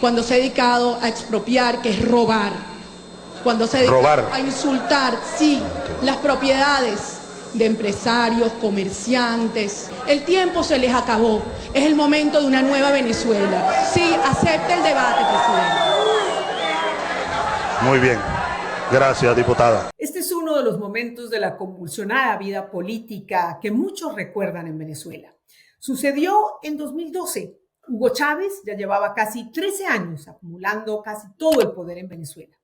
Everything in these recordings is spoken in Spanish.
cuando se ha dedicado a expropiar, que es robar, cuando se ha dedicado a insultar, sí, las propiedades de empresarios, comerciantes. El tiempo se les acabó. Es el momento de una nueva Venezuela. Sí, acepte el debate, presidente. Muy bien. Gracias, diputada. Este es uno de los momentos de la convulsionada vida política que muchos recuerdan en Venezuela. Sucedió en 2012. Hugo Chávez ya llevaba casi 13 años acumulando casi todo el poder en Venezuela.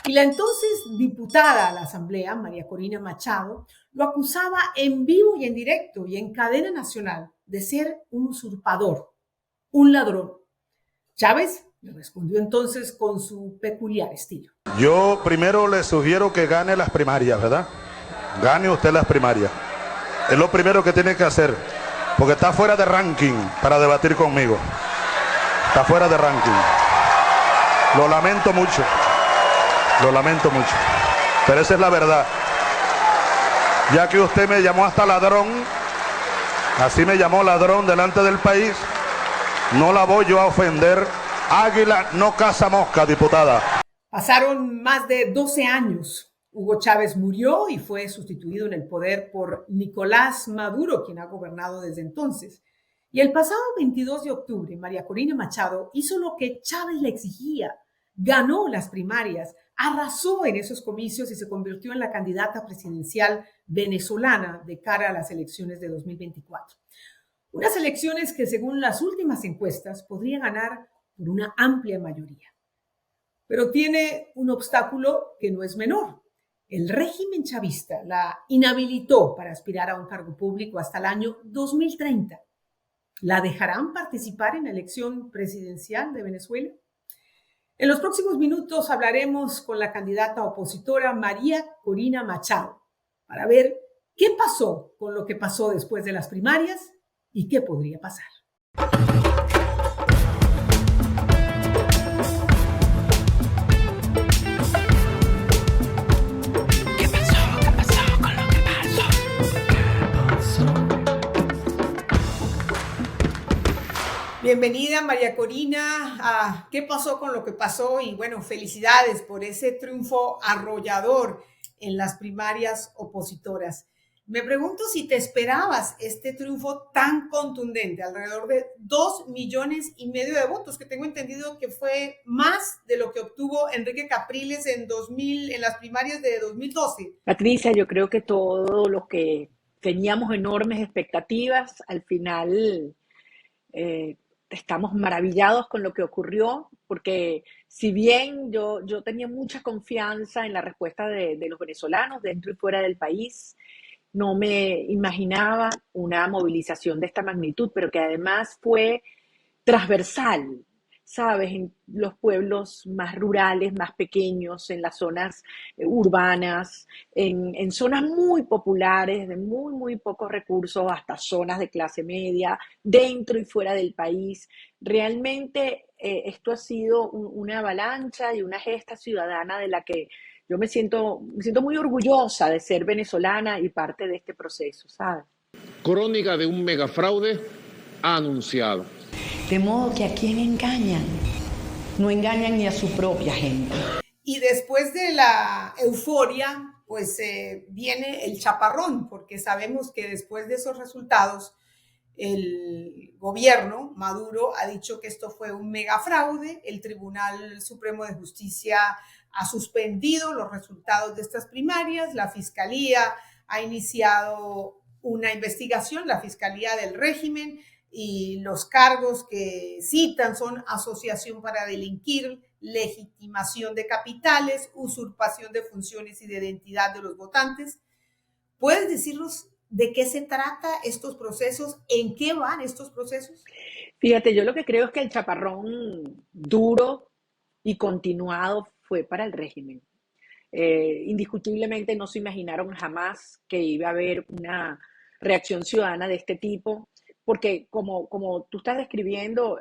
Y la entonces diputada a la Asamblea, María Corina Machado, lo acusaba en vivo y en directo y en cadena nacional de ser un usurpador, un ladrón. Chávez le respondió entonces con su peculiar estilo. Yo primero le sugiero que gane las primarias, ¿verdad? Gane usted las primarias. Es lo primero que tiene que hacer, porque está fuera de ranking para debatir conmigo. Está fuera de ranking. Lo lamento mucho. Lo lamento mucho. Pero esa es la verdad. Ya que usted me llamó hasta ladrón, así me llamó ladrón delante del país, no la voy yo a ofender. Águila no caza mosca, diputada. Pasaron más de 12 años. Hugo Chávez murió y fue sustituido en el poder por Nicolás Maduro, quien ha gobernado desde entonces. Y el pasado 22 de octubre, María Corina Machado hizo lo que Chávez le exigía. Ganó las primarias, arrasó en esos comicios y se convirtió en la candidata presidencial venezolana de cara a las elecciones de 2024. Unas elecciones que, según las últimas encuestas, podría ganar por una amplia mayoría. Pero tiene un obstáculo que no es menor. El régimen chavista la inhabilitó para aspirar a un cargo público hasta el año 2030. ¿La dejarán participar en la elección presidencial de Venezuela? En los próximos minutos hablaremos con la candidata opositora María Corina Machado para ver qué pasó con lo que pasó después de las primarias y qué podría pasar. Bienvenida, María Corina, a ¿Qué pasó con lo que pasó? Y bueno, felicidades por ese triunfo arrollador en las primarias opositoras. Me pregunto si te esperabas este triunfo tan contundente, alrededor de 2,5 millones de votos, que tengo entendido que fue más de lo que obtuvo Enrique Capriles en las primarias de 2012. Patricia, yo creo que todos los que teníamos enormes expectativas, al final estamos maravillados con lo que ocurrió, porque si bien yo tenía mucha confianza en la respuesta de los venezolanos dentro y fuera del país, no me imaginaba una movilización de esta magnitud, pero que además fue transversal, ¿sabes? En los pueblos más rurales, más pequeños, en las zonas urbanas, en zonas muy populares, de muy, muy pocos recursos, hasta zonas de clase media, dentro y fuera del país. Realmente esto ha sido una avalancha y una gesta ciudadana de la que yo me siento muy orgullosa de ser venezolana y parte de este proceso, ¿sabes? Crónica de un megafraude anunciado. De modo que a quién engañan, no engañan ni a su propia gente. Y después de la euforia, pues viene el chaparrón, porque sabemos que después de esos resultados, el gobierno, Maduro, ha dicho que esto fue un megafraude. El Tribunal Supremo de Justicia ha suspendido los resultados de estas primarias. La Fiscalía ha iniciado una investigación, la Fiscalía del régimen, y los cargos que citan son asociación para delinquir, legitimación de capitales, usurpación de funciones y de identidad de los votantes. ¿Puedes decirnos de qué se trata estos procesos? ¿En qué van estos procesos? Fíjate, yo lo que creo es que el chaparrón duro y continuado fue para el régimen. Indiscutiblemente no se imaginaron jamás que iba a haber una reacción ciudadana de este tipo, porque como tú estás describiendo,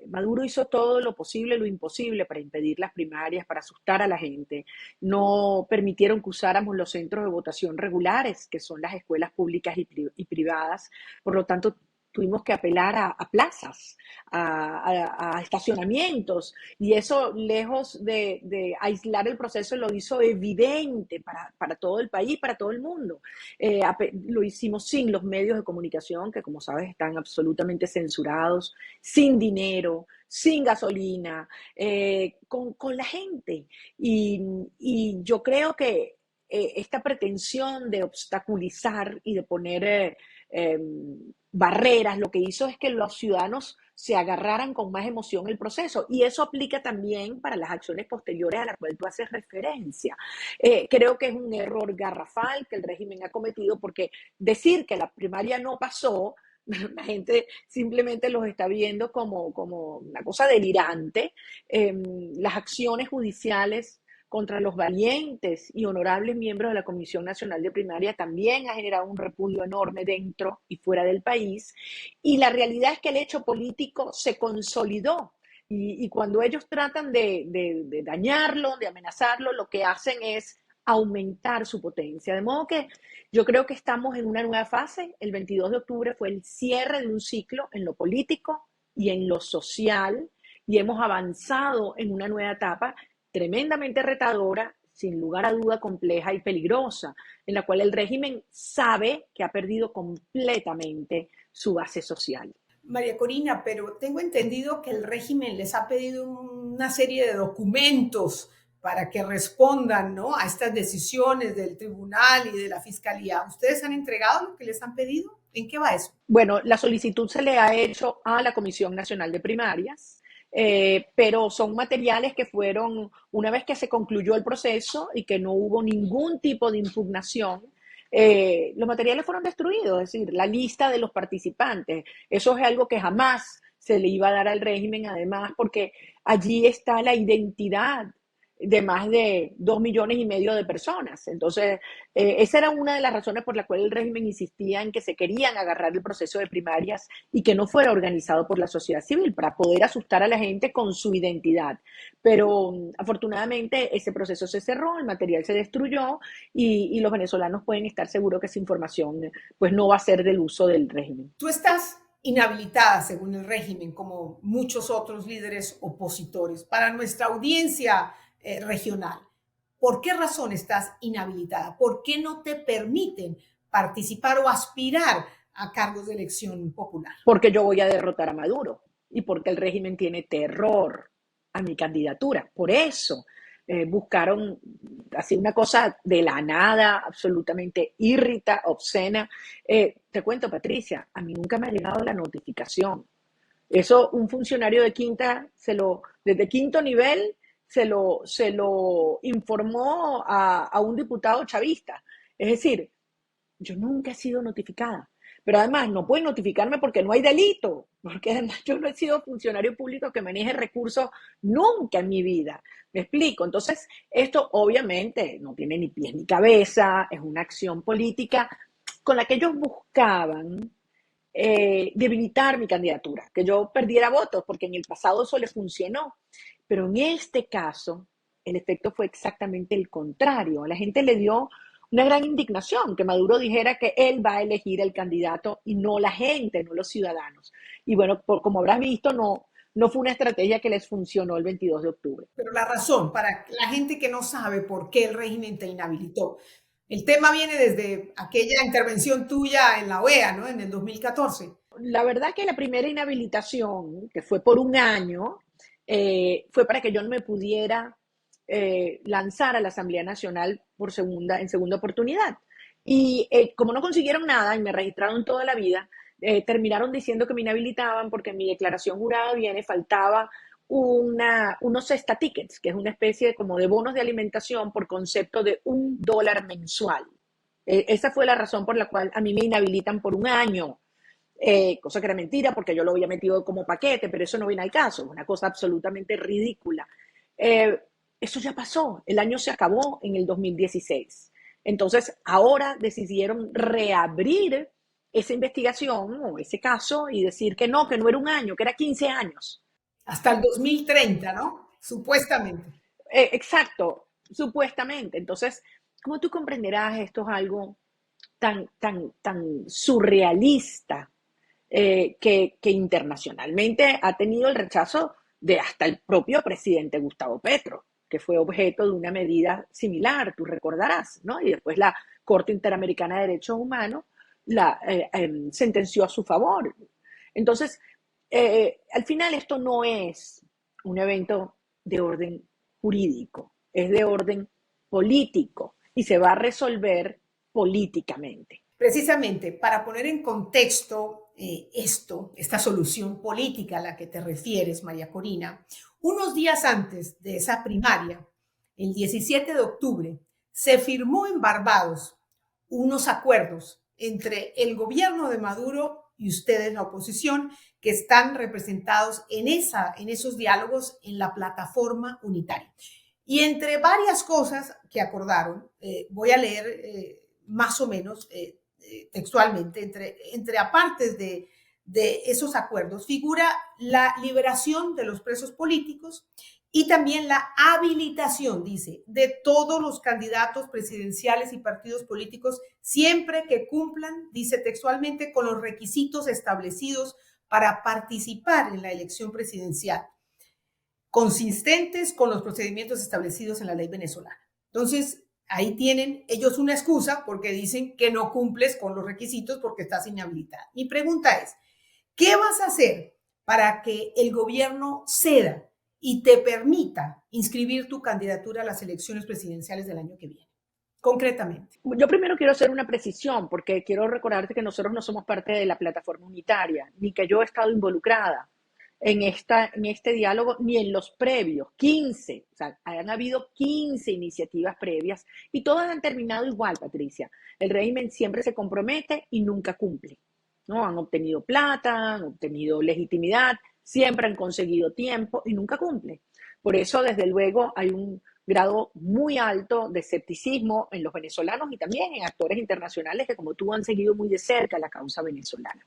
Maduro hizo todo lo posible, lo imposible para impedir las primarias, para asustar a la gente. No permitieron que usáramos los centros de votación regulares, que son las escuelas públicas y privadas. Por lo tanto, tuvimos que apelar a plazas, a estacionamientos, y eso, lejos de aislar el proceso, lo hizo evidente para todo el país, para todo el mundo. Lo hicimos sin los medios de comunicación, que como sabes están absolutamente censurados, sin dinero, sin gasolina, con la gente. Y yo creo que esta pretensión de obstaculizar y de poner barreras, lo que hizo es que los ciudadanos se agarraran con más emoción el proceso. Y eso aplica también para las acciones posteriores a las cuales tú haces referencia. Creo que es un error garrafal que el régimen ha cometido, porque decir que la primaria no pasó, la gente simplemente los está viendo como una cosa delirante. Las acciones judiciales contra los valientes y honorables miembros de la Comisión Nacional de Primaria también ha generado un repudio enorme dentro y fuera del país. Y la realidad es que el hecho político se consolidó. Y cuando ellos tratan de dañarlo, de amenazarlo, lo que hacen es aumentar su potencia. De modo que yo creo que estamos en una nueva fase. El 22 de octubre fue el cierre de un ciclo en lo político y en lo social, y hemos avanzado en una nueva etapa tremendamente retadora, sin lugar a duda compleja y peligrosa, en la cual el régimen sabe que ha perdido completamente su base social. María Corina, pero tengo entendido que el régimen les ha pedido una serie de documentos para que respondan, ¿no?, a estas decisiones del tribunal y de la fiscalía. ¿Ustedes han entregado lo que les han pedido? ¿En qué va eso? Bueno, la solicitud se le ha hecho a la Comisión Nacional de Primarias. Pero son materiales que fueron, una vez que se concluyó el proceso y que no hubo ningún tipo de impugnación, los materiales fueron destruidos, es decir, la lista de los participantes. Eso es algo que jamás se le iba a dar al régimen, además, porque allí está la identidad de más de 2,5 millones de personas. Entonces, esa era una de las razones por las cuales el régimen insistía en que se querían agarrar el proceso de primarias y que no fuera organizado por la sociedad civil, para poder asustar a la gente con su identidad. Pero afortunadamente ese proceso se cerró, el material se destruyó, y los venezolanos pueden estar seguros que esa información pues no va a ser del uso del régimen. Tú estás inhabilitada, según el régimen, como muchos otros líderes opositores. Para nuestra audiencia regional, ¿por qué razón estás inhabilitada? ¿Por qué no te permiten participar o aspirar a cargos de elección popular? Porque yo voy a derrotar a Maduro y porque el régimen tiene terror a mi candidatura. Por eso buscaron así una cosa de la nada, absolutamente obscena. Te cuento, Patricia, a mí nunca me ha llegado la notificación. Eso un funcionario de quinta, desde quinto nivel, se lo informó a un diputado chavista. Es decir, yo nunca he sido notificada. Pero además no pueden notificarme porque no hay delito, porque además yo no he sido funcionario público que maneje recursos nunca en mi vida. ¿Me explico? Entonces, esto obviamente no tiene ni pies ni cabeza, es una acción política con la que ellos buscaban debilitar mi candidatura, que yo perdiera votos, porque en el pasado eso le funcionó. Pero en este caso, el efecto fue exactamente el contrario. A la gente le dio una gran indignación que Maduro dijera que él va a elegir el candidato y no la gente, no los ciudadanos. Y bueno, como habrás visto, no fue una estrategia que les funcionó el 22 de octubre. Pero la razón, para la gente que no sabe por qué el régimen te inhabilitó, el tema viene desde aquella intervención tuya en la OEA, ¿no?, en el 2014. La verdad que la primera inhabilitación, que fue por un año, fue para que yo no me pudiera lanzar a la Asamblea Nacional en segunda oportunidad. Y como no consiguieron nada y me registraron toda la vida, terminaron diciendo que me inhabilitaban porque en mi declaración jurada faltaba unos cesta tickets, que es una especie como de bonos de alimentación por concepto de $1 mensual. Esa fue la razón por la cual a mí me inhabilitan por un año. Cosa que era mentira porque yo lo había metido como paquete, pero eso no viene al caso, una cosa absolutamente ridícula. Eso ya pasó, el año se acabó en el 2016. Entonces, ahora decidieron reabrir esa investigación o ese caso y decir que no era un año, que era 15 años. Hasta el 2030, ¿no? Supuestamente. Exacto, supuestamente. Entonces, como tú comprenderás, esto es algo tan surrealista, que internacionalmente ha tenido el rechazo de hasta el propio presidente Gustavo Petro, que fue objeto de una medida similar, tú recordarás, ¿no? Y después la Corte Interamericana de Derechos Humanos la sentenció a su favor. Entonces, al final esto no es un evento de orden jurídico, es de orden político y se va a resolver políticamente. Precisamente para poner en contexto esta solución política a la que te refieres, María Corina, unos días antes de esa primaria, el 17 de octubre, se firmó en Barbados unos acuerdos entre el gobierno de Maduro y ustedes, la oposición, que están representados en esos diálogos en la plataforma unitaria. Y entre varias cosas que acordaron, voy a leer más o menos textualmente, entre apartes de esos acuerdos, figura la liberación de los presos políticos y también la habilitación, dice, de todos los candidatos presidenciales y partidos políticos, siempre que cumplan, dice textualmente, con los requisitos establecidos para participar en la elección presidencial, consistentes con los procedimientos establecidos en la ley venezolana. Entonces, ahí tienen ellos una excusa porque dicen que no cumples con los requisitos porque estás inhabilitado. Mi pregunta es, ¿qué vas a hacer para que el gobierno ceda y te permita inscribir tu candidatura a las elecciones presidenciales del año que viene? Concretamente. Yo primero quiero hacer una precisión porque quiero recordarte que nosotros no somos parte de la plataforma unitaria, ni que yo he estado involucrada en este diálogo, ni en los previos, 15, o sea, han habido 15 iniciativas previas y todas han terminado igual, Patricia. El régimen siempre se compromete y nunca cumple, ¿no? Han obtenido plata, han obtenido legitimidad, siempre han conseguido tiempo y nunca cumple. Por eso, desde luego, hay un grado muy alto de escepticismo en los venezolanos y también en actores internacionales que, como tú, han seguido muy de cerca la causa venezolana.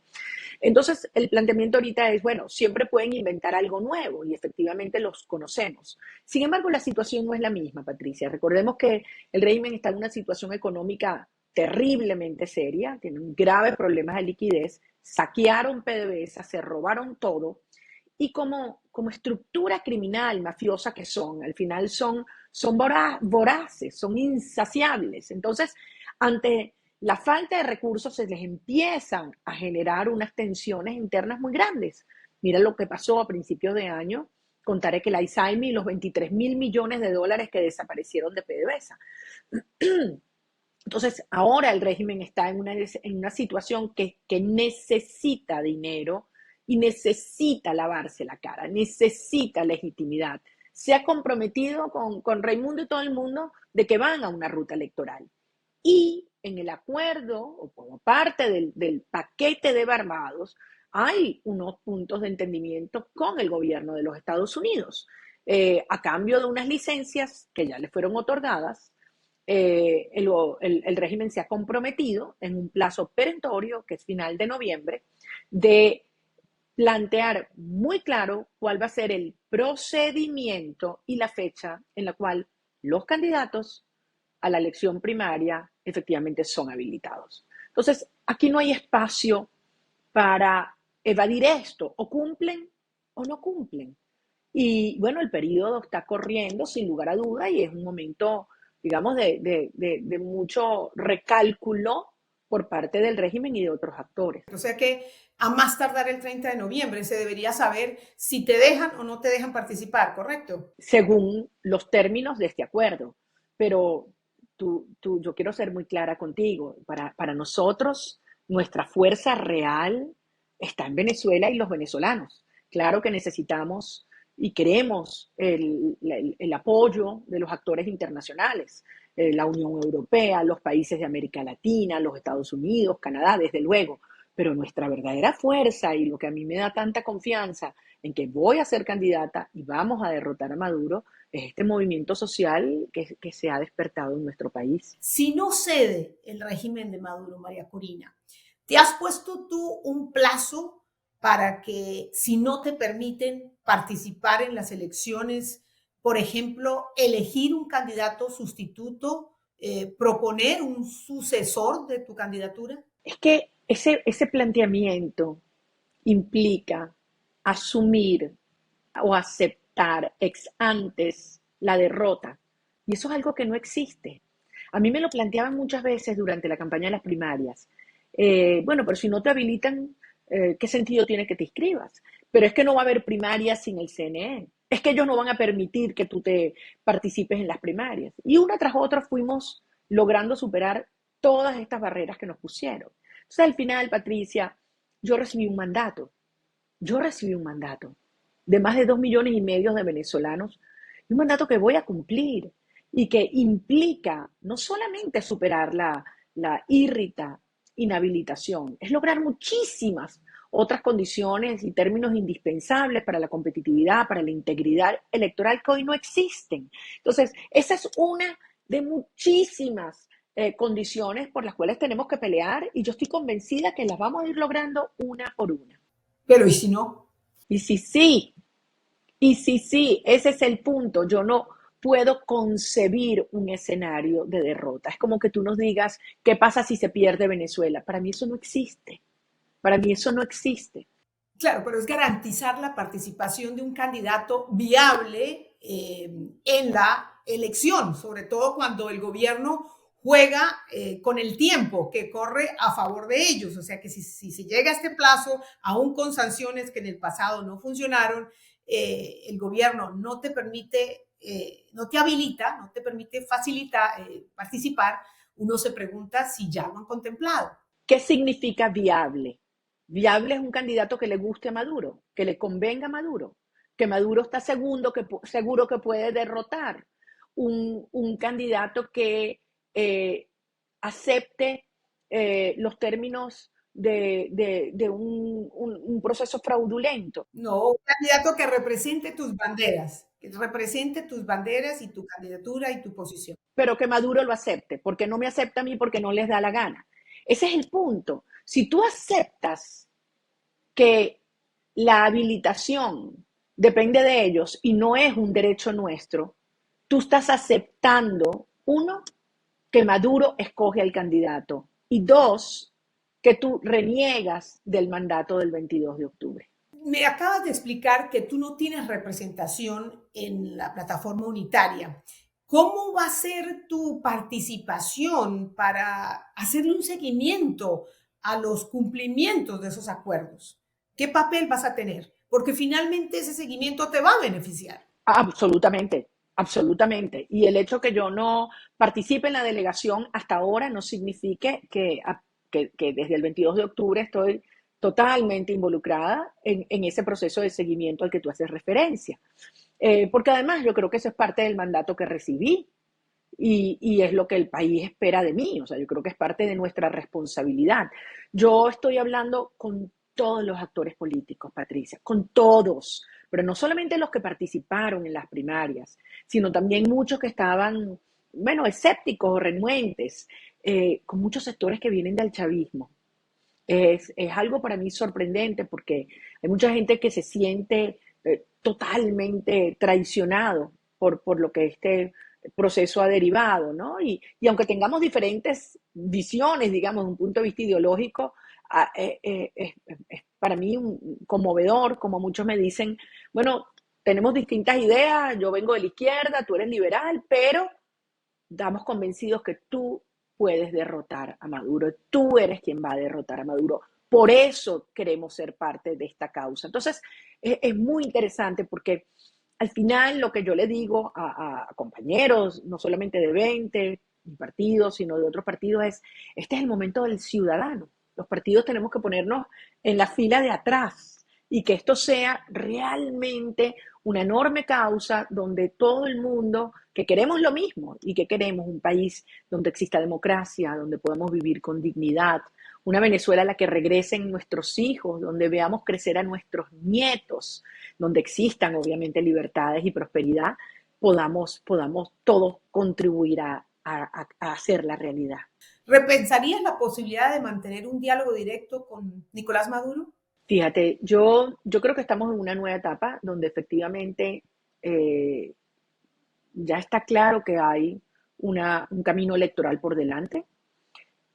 Entonces, el planteamiento ahorita es, bueno, siempre pueden inventar algo nuevo y efectivamente los conocemos. Sin embargo, la situación no es la misma, Patricia. Recordemos que el régimen está en una situación económica terriblemente seria, tienen graves problemas de liquidez, saquearon PDVSA, se robaron todo y como estructura criminal, mafiosa que son, al final son voraces, son insaciables. Entonces, ante la falta de recursos se les empiezan a generar unas tensiones internas muy grandes. Mira lo que pasó a principios de año con Tarek El Aissami y los 23.000 millones de dólares que desaparecieron de PDVSA. Entonces, ahora el régimen está en una situación que necesita dinero y necesita lavarse la cara, necesita legitimidad. Se ha comprometido con Raimundo y todo el mundo de que van a una ruta electoral. Y en el acuerdo, o como parte del paquete de Barbados, hay unos puntos de entendimiento con el gobierno de los Estados Unidos. A cambio de unas licencias que ya le fueron otorgadas, el régimen se ha comprometido en un plazo perentorio, que es final de noviembre, de plantear muy claro cuál va a ser el procedimiento y la fecha en la cual los candidatos a la elección primaria efectivamente son habilitados. Entonces, aquí no hay espacio para evadir esto, o cumplen o no cumplen. Y bueno, el periodo está corriendo sin lugar a duda y es un momento, digamos, de mucho recálculo por parte del régimen y de otros actores. O sea que a más tardar el 30 de noviembre se debería saber si te dejan o no te dejan participar, ¿correcto? Según los términos de este acuerdo. Pero yo quiero ser muy clara contigo. Para nosotros, nuestra fuerza real está en Venezuela y los venezolanos. Claro que necesitamos y queremos el apoyo de los actores internacionales, la Unión Europea, los países de América Latina, los Estados Unidos, Canadá, desde luego. Pero nuestra verdadera fuerza y lo que a mí me da tanta confianza en que voy a ser candidata y vamos a derrotar a Maduro es este movimiento social que se ha despertado en nuestro país. Si no cede el régimen de Maduro, María Corina, ¿te has puesto tú un plazo para que, si no te permiten participar en las elecciones, por ejemplo, elegir un candidato sustituto, proponer un sucesor de tu candidatura? Es que ese planteamiento implica asumir o aceptar ex antes la derrota. Y eso es algo que no existe. A mí me lo planteaban muchas veces durante la campaña de las primarias. Bueno, pero si no te habilitan, ¿qué sentido tiene que te inscribas? Pero es que no va a haber primarias sin el CNE. Es que ellos no van a permitir que tú te participes en las primarias. Y una tras otra fuimos logrando superar todas estas barreras que nos pusieron. Entonces, al final, Patricia, yo recibí un mandato. Yo recibí un mandato de más de 2,5 millones de venezolanos, y un mandato que voy a cumplir y que implica no solamente superar la irrita inhabilitación, es lograr muchísimas otras condiciones y términos indispensables para la competitividad, para la integridad electoral que hoy no existen. Entonces, esa es una de muchísimas condiciones por las cuales tenemos que pelear, y yo estoy convencida que las vamos a ir logrando una por una. Pero ¿y si no? Y si sí, ese es el punto. Yo no puedo concebir un escenario de derrota. Es como que tú nos digas, ¿qué pasa si se pierde Venezuela? Para mí eso no existe. Para mí eso no existe. Claro, pero es garantizar la participación de un candidato viable en la elección, sobre todo cuando el gobierno juega con el tiempo que corre a favor de ellos. O sea que si se llega a este plazo, aún con sanciones que en el pasado no funcionaron, el gobierno no te permite, no te habilita, no te permite participar, uno se pregunta si ya lo han contemplado. ¿Qué significa viable? Viable es un candidato que le guste a Maduro, que le convenga a Maduro, que Maduro está seguro que puede derrotar. Un candidato que acepte los términos de un proceso fraudulento. No, un candidato que represente tus banderas y tu candidatura y tu posición. Pero que Maduro lo acepte, porque no me acepta a mí porque no les da la gana. Ese es el punto. Si tú aceptas que la habilitación depende de ellos y no es un derecho nuestro, tú estás aceptando, uno, que Maduro escoge al candidato, y dos, que tú reniegas del mandato del 22 de octubre. Me acabas de explicar que tú no tienes representación en la plataforma unitaria. ¿Cómo va a ser tu participación para hacerle un seguimiento a los cumplimientos de esos acuerdos? ¿Qué papel vas a tener? Porque finalmente ese seguimiento te va a beneficiar. Absolutamente, absolutamente. Y el hecho que yo no participe en la delegación hasta ahora no significa que desde el 22 de octubre estoy totalmente involucrada en ese proceso de seguimiento al que tú haces referencia. Porque además yo creo que eso es parte del mandato que recibí y es lo que el país espera de mí. O sea, yo creo que es parte de nuestra responsabilidad. Yo estoy hablando con todos los actores políticos, Patricia, con todos, pero no solamente los que participaron en las primarias, sino también muchos que estaban, bueno, escépticos o renuentes, con muchos sectores que vienen del chavismo. Es algo para mí sorprendente porque hay mucha gente que se siente totalmente traicionado por lo que este proceso ha derivado, ¿no? Y aunque tengamos diferentes visiones, digamos, de un punto de vista ideológico, es para mí conmovedor, como muchos me dicen, bueno, tenemos distintas ideas, yo vengo de la izquierda, tú eres liberal, pero estamos convencidos que tú puedes derrotar a Maduro, tú eres quien va a derrotar a Maduro. Por eso queremos ser parte de esta causa. Entonces, es muy interesante porque al final lo que yo le digo a compañeros, no solamente de 20 partidos, sino de otros partidos, es, este es el momento del ciudadano. Los partidos tenemos que ponernos en la fila de atrás y que esto sea realmente una enorme causa donde todo el mundo, que queremos lo mismo y que queremos un país donde exista democracia, donde podamos vivir con dignidad, una Venezuela a la que regresen nuestros hijos, donde veamos crecer a nuestros nietos, donde existan obviamente libertades y prosperidad, podamos todos contribuir a hacer la realidad. ¿Repensarías la posibilidad de mantener un diálogo directo con Nicolás Maduro? Fíjate, yo creo que estamos en una nueva etapa donde efectivamente ya está claro que hay un camino electoral por delante,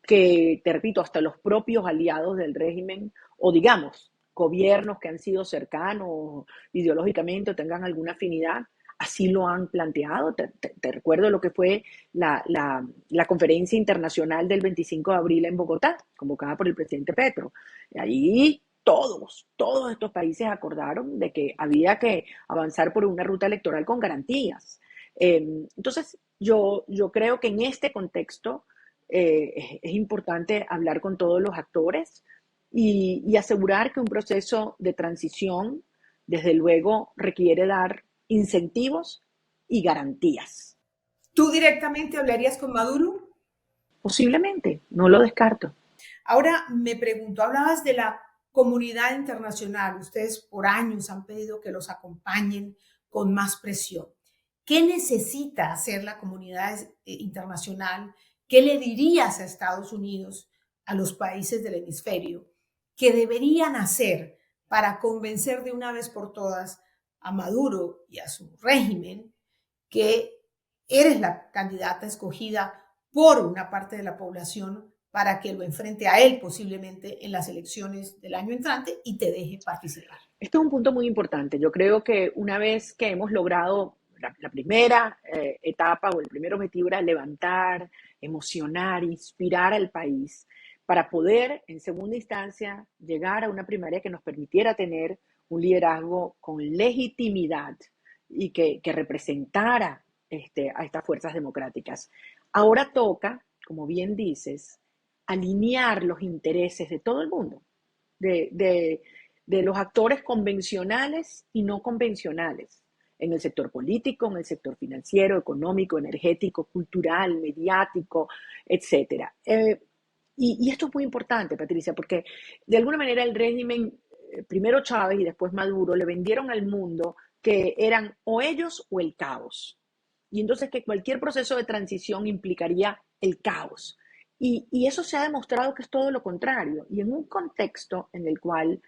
que, te repito, hasta los propios aliados del régimen, o digamos, gobiernos que han sido cercanos ideológicamente o tengan alguna afinidad, así lo han planteado. Te recuerdo lo que fue la conferencia internacional del 25 de abril en Bogotá, convocada por el presidente Petro. Allí todos estos países acordaron de que había que avanzar por una ruta electoral con garantías. Entonces, yo creo que en este contexto es importante hablar con todos los actores y asegurar que un proceso de transición, desde luego, requiere dar incentivos y garantías. ¿Tú directamente hablarías con Maduro? Posiblemente, no lo descarto. Ahora me pregunto, hablabas de la comunidad internacional. Ustedes por años han pedido que los acompañen con más presión. ¿Qué necesita hacer la comunidad internacional? ¿Qué le dirías a Estados Unidos, a los países del hemisferio, que deberían hacer para convencer de una vez por todas a Maduro y a su régimen que eres la candidata escogida por una parte de la población para que lo enfrente a él posiblemente en las elecciones del año entrante y te deje participar? Este es un punto muy importante. Yo creo que una vez que hemos logrado la primera etapa o el primer objetivo era levantar, emocionar, inspirar al país para poder, en segunda instancia, llegar a una primaria que nos permitiera tener un liderazgo con legitimidad y que representara a estas fuerzas democráticas. Ahora toca, como bien dices, alinear los intereses de todo el mundo, de los actores convencionales y no convencionales, en el sector político, en el sector financiero, económico, energético, cultural, mediático, etcétera. Y esto es muy importante, Patricia, porque de alguna manera el régimen, primero Chávez y después Maduro, le vendieron al mundo que eran o ellos o el caos. Y entonces que cualquier proceso de transición implicaría el caos. Y eso se ha demostrado que es todo lo contrario. Y en un contexto en el cual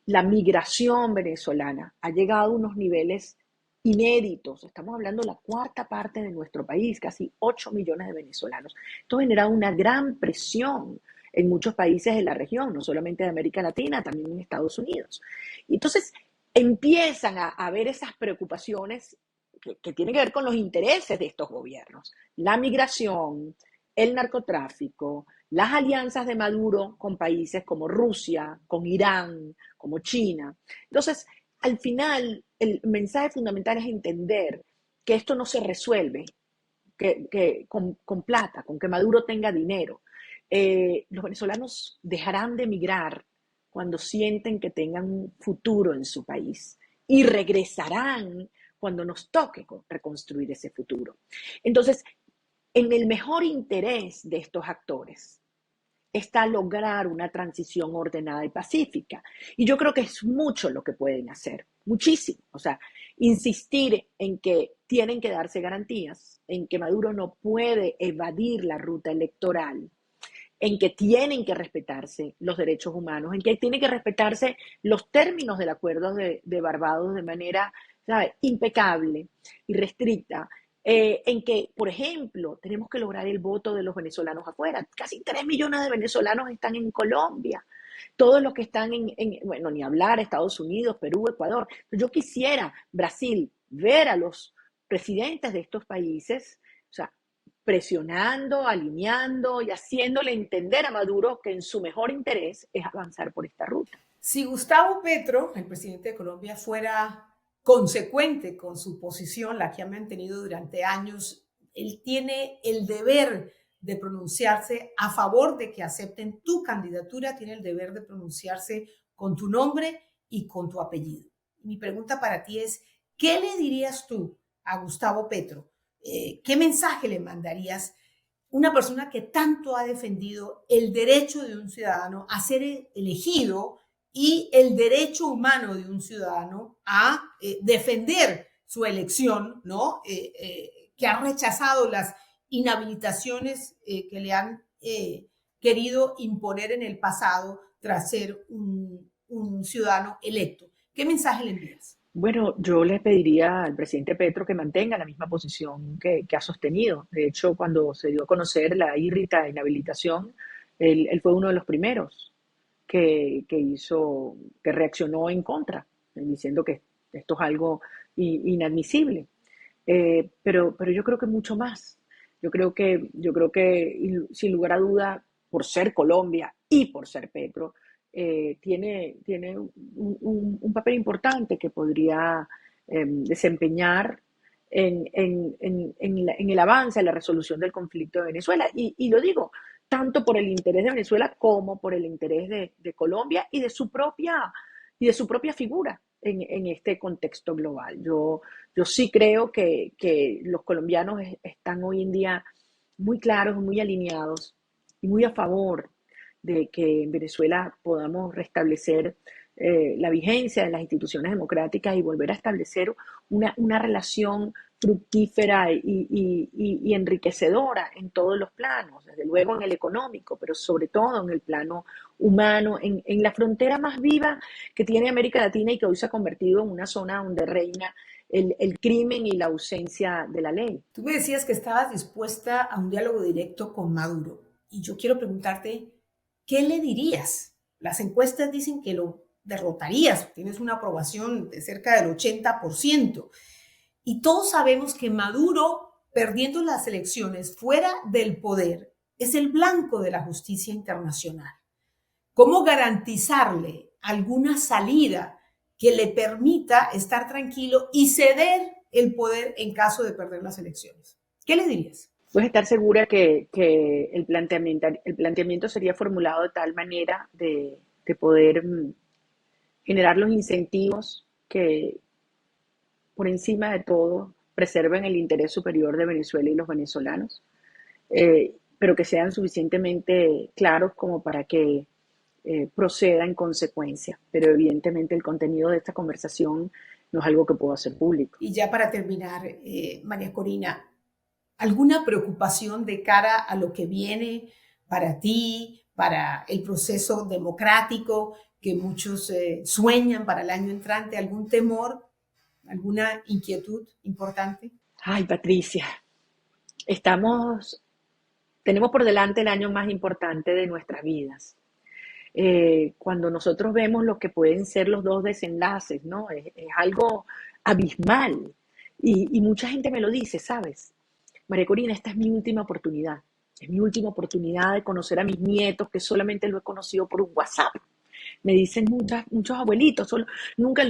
la migración venezolana ha llegado a unos niveles inéditos, estamos hablando de la cuarta parte de nuestro país, casi 8 millones de venezolanos. Esto ha generado una gran presión en muchos países de la región, no solamente de América Latina, también en Estados Unidos. Y entonces empiezan a ver esas preocupaciones que tienen que ver con los intereses de estos gobiernos. La migración, el narcotráfico, las alianzas de Maduro con países como Rusia, con Irán, como China. Entonces, al final, el mensaje fundamental es entender que esto no se resuelve con plata, con que Maduro tenga dinero. Los venezolanos dejarán de emigrar cuando sienten que tengan un futuro en su país y regresarán cuando nos toque reconstruir ese futuro. Entonces, en el mejor interés de estos actores está lograr una transición ordenada y pacífica. Y yo creo que es mucho lo que pueden hacer, muchísimo. O sea, insistir en que tienen que darse garantías, en que Maduro no puede evadir la ruta electoral, en que tienen que respetarse los derechos humanos, en que tienen que respetarse los términos del acuerdo de Barbados de manera, ¿sabe?, impecable y restricta. En que, por ejemplo, tenemos que lograr el voto de los venezolanos afuera. Casi 3 millones de venezolanos están en Colombia. Todos los que están bueno, ni hablar, Estados Unidos, Perú, Ecuador. Yo quisiera, Brasil, ver a los presidentes de estos países, o sea, presionando, alineando y haciéndole entender a Maduro que en su mejor interés es avanzar por esta ruta. Si Gustavo Petro, el presidente de Colombia, fuera consecuente con su posición, la que ha mantenido durante años, él tiene el deber de pronunciarse a favor de que acepten tu candidatura, tiene el deber de pronunciarse con tu nombre y con tu apellido. Mi pregunta para ti es, ¿qué le dirías tú a Gustavo Petro? ¿Qué mensaje le mandarías? Una persona que tanto ha defendido el derecho de un ciudadano a ser elegido y el derecho humano de un ciudadano a defender su elección, ¿no? Que ha rechazado las inhabilitaciones que le han querido imponer en el pasado tras ser un ciudadano electo. ¿Qué mensaje le envías? Bueno, yo le pediría al presidente Petro que mantenga la misma posición que ha sostenido. De hecho, cuando se dio a conocer la irrita inhabilitación, él fue uno de los primeros que reaccionó en contra, diciendo que esto es algo inadmisible. Pero yo creo que mucho más. Yo creo que sin lugar a duda, por ser Colombia y por ser Petro, tiene un papel importante que podría desempeñar en el avance, en la resolución del conflicto de Venezuela. Y lo digo, tanto por el interés de Venezuela como por el interés de Colombia y de su propia figura en este contexto global. Yo sí creo que los colombianos están hoy en día muy claros, muy alineados y muy a favor de que en Venezuela podamos restablecer la vigencia de las instituciones democráticas y volver a establecer una relación fructífera y enriquecedora en todos los planos, desde luego en el económico, pero sobre todo en el plano humano, en la frontera más viva que tiene América Latina y que hoy se ha convertido en una zona donde reina el crimen y la ausencia de la ley. Tú me decías que estabas dispuesta a un diálogo directo con Maduro y yo quiero preguntarte, ¿qué le dirías? Las encuestas dicen que lo derrotarías, tienes una aprobación de cerca del 80%. Y todos sabemos que Maduro, perdiendo las elecciones fuera del poder, es el blanco de la justicia internacional. ¿Cómo garantizarle alguna salida que le permita estar tranquilo y ceder el poder en caso de perder las elecciones? ¿Qué le dirías? Puedes estar segura que el planteamiento sería formulado de tal manera de poder generar los incentivos que, por encima de todo, preserven el interés superior de Venezuela y los venezolanos, pero que sean suficientemente claros como para que proceda en consecuencia. Pero evidentemente el contenido de esta conversación no es algo que puedo hacer público. Y ya para terminar, María Corina, ¿alguna preocupación de cara a lo que viene para ti, para el proceso democrático que muchos sueñan para el año entrante? ¿Algún temor? ¿Alguna inquietud importante? Ay, Patricia, tenemos por delante el año más importante de nuestras vidas. Cuando nosotros vemos lo que pueden ser los dos desenlaces, ¿no? Es algo abismal. Y mucha gente me lo dice, ¿sabes? María Corina, esta es mi última oportunidad. Es mi última oportunidad de conocer a mis nietos, que solamente lo he conocido por un WhatsApp. Me dicen muchos abuelitos,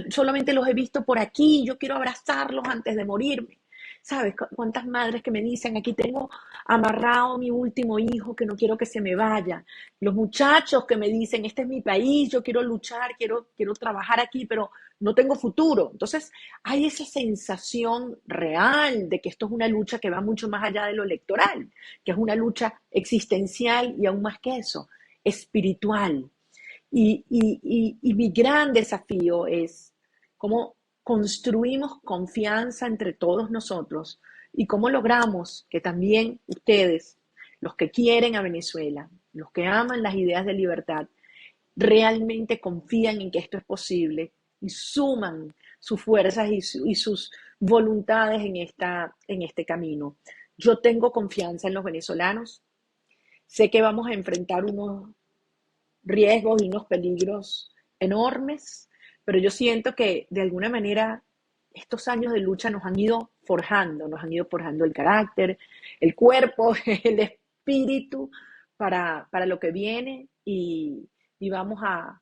solamente los he visto por aquí, yo quiero abrazarlos antes de morirme. ¿Sabes cuántas madres que me dicen, aquí tengo amarrado a mi último hijo que no quiero que se me vaya? Los muchachos que me dicen, este es mi país, yo quiero luchar, quiero trabajar aquí, pero no tengo futuro. Entonces hay esa sensación real de que esto es una lucha que va mucho más allá de lo electoral, que es una lucha existencial y aún más que eso, espiritual. Y mi gran desafío es cómo construimos confianza entre todos nosotros y cómo logramos que también ustedes, los que quieren a Venezuela, los que aman las ideas de libertad, realmente confían en que esto es posible y suman sus fuerzas y sus voluntades en este camino. Yo tengo confianza en los venezolanos. Sé que vamos a enfrentar unos riesgos y unos peligros enormes, pero yo siento que de alguna manera estos años de lucha nos han ido forjando el carácter, el cuerpo, el espíritu para lo que viene y vamos a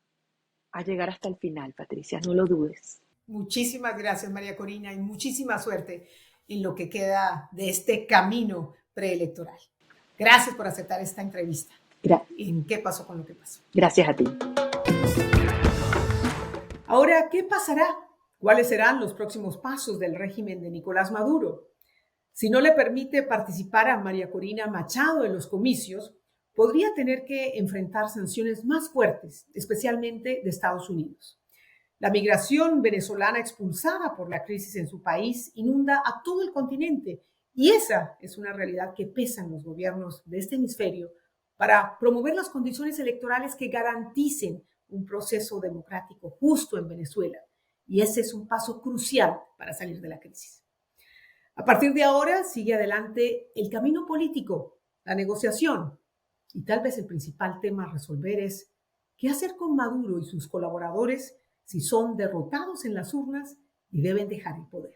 llegar hasta el final, Patricia, no lo dudes. Muchísimas gracias, María Corina, y muchísima suerte en lo que queda de este camino preelectoral. Gracias por aceptar esta entrevista. ¿En qué pasó con lo que pasó? Gracias a ti. Ahora, ¿qué pasará? ¿Cuáles serán los próximos pasos del régimen de Nicolás Maduro? Si no le permite participar a María Corina Machado en los comicios, podría tener que enfrentar sanciones más fuertes, especialmente de Estados Unidos. La migración venezolana expulsada por la crisis en su país inunda a todo el continente y esa es una realidad que pesa en los gobiernos de este hemisferio para promover las condiciones electorales que garanticen un proceso democrático justo en Venezuela. Y ese es un paso crucial para salir de la crisis. A partir de ahora sigue adelante el camino político, la negociación. Y tal vez el principal tema a resolver es ¿Qué hacer con Maduro y sus colaboradores si son derrotados en las urnas y deben dejar el poder?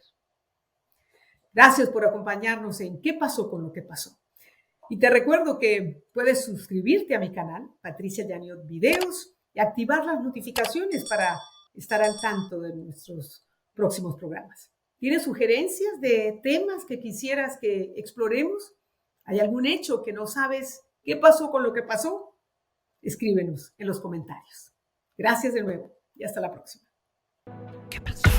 Gracias por acompañarnos en ¿Qué pasó con lo que pasó? Y te recuerdo que puedes suscribirte a mi canal, Patricia Yaniot Videos, y activar las notificaciones para estar al tanto de nuestros próximos programas. ¿Tienes sugerencias de temas que quisieras que exploremos? ¿Hay algún hecho que no sabes qué pasó con lo que pasó? Escríbenos en los comentarios. Gracias de nuevo y hasta la próxima. ¿Qué pasó?